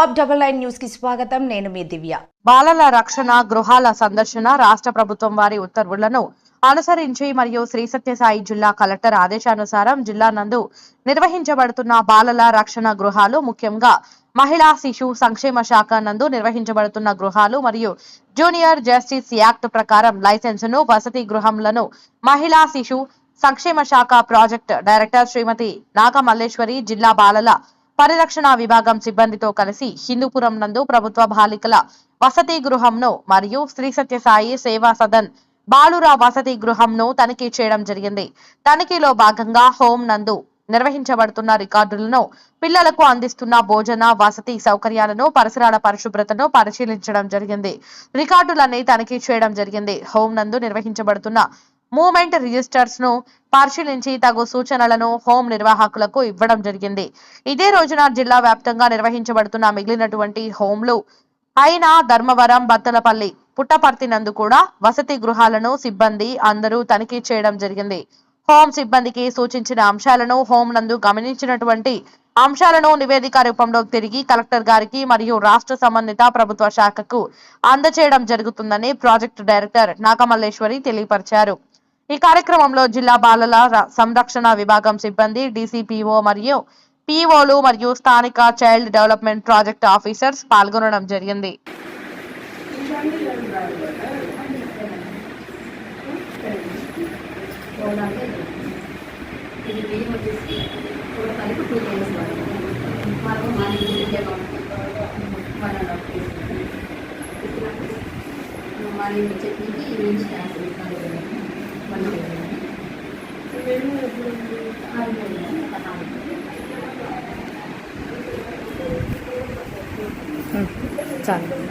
Top 99 news కి స్వాగతం. నేను మీ దివ్య. బాలల రక్షణ గృహాల సందర్శన రాష్ట్ర ప్రభుత్వం వారి ఉత్తర్వులను అనుసరించి మరియు శ్రీ సత్యసాయి జిల్లా కలెక్టర్ ఆదేశానుసారం జిల్లా నందు నిర్వహించబడుతున్న బాలల రక్షణ గృహాలు ముఖ్యంగా మహిళా శిశు సంక్షేమ శాఖ నందు నిర్వహించబడుతున్న గృహాలు మరియు జూనియర్ జస్టిస్ యాక్ట్ ప్రకారం లైసెన్సును వసతి గృహంలను మహిళా శిశు సంక్షేమ శాఖ ప్రాజెక్ట్ డైరెక్టర్ శ్రీమతి నాగమల్లేశ్వరి జిల్లా బాలల పరిరక్షణ విభాగం సిబ్బందితో కలిసి హిందూపురం నందు ప్రభుత్వ బాలికల వసతి గృహంను మరియు శ్రీ సత్యసాయి సేవా సదన్ బాలుర వసతి గృహంను తనిఖీ చేయడం జరిగింది. తనిఖీలో భాగంగా హోం నందు నిర్వహించబడుతున్న రికార్డులను, పిల్లలకు అందిస్తున్న భోజన వసతి సౌకర్యాలను, పరిసరాల పరిశుభ్రతను పరిశీలించడం జరిగింది. రికార్డులన్నీ తనిఖీ చేయడం జరిగింది. హోం నందు నిర్వహించబడుతున్న మూవ్మెంట్ రిజిస్టర్స్ ను పరిశీలించి తగు సూచనలను హోం నిర్వాహకులకు ఇవ్వడం జరిగింది. ఇదే రోజున జిల్లా వ్యాప్తంగా నిర్వహించబడుతున్న మిగిలినటువంటి హోంలు అయిన ధర్మవరం, బత్తలపల్లి, పుట్టపర్తి నందు కూడా వసతి గృహాలను సిబ్బంది అందరూ తనిఖీ చేయడం జరిగింది. హోం సిబ్బందికి సూచించిన అంశాలను, హోం నందు గమనించినటువంటి అంశాలను నివేదిక రూపంలో తిరిగి కలెక్టర్ గారికి మరియు రాష్ట్ర సంబంధిత ప్రభుత్వ శాఖకు అందజేయడం జరుగుతుందని ప్రాజెక్టు డైరెక్టర్ నాగమల్లేశ్వరి తెలియపరిచారు. ఈ కార్యక్రమంలో జిల్లా బాలల సంరక్షణ విభాగం సిబ్బంది, డీసీపీఓ మరియు పీఓలు మరియు స్థానిక చైల్డ్ డెవలప్మెంట్ ప్రాజెక్ట్ ఆఫీసర్స్ పాల్గొనడం జరిగింది. చాలు.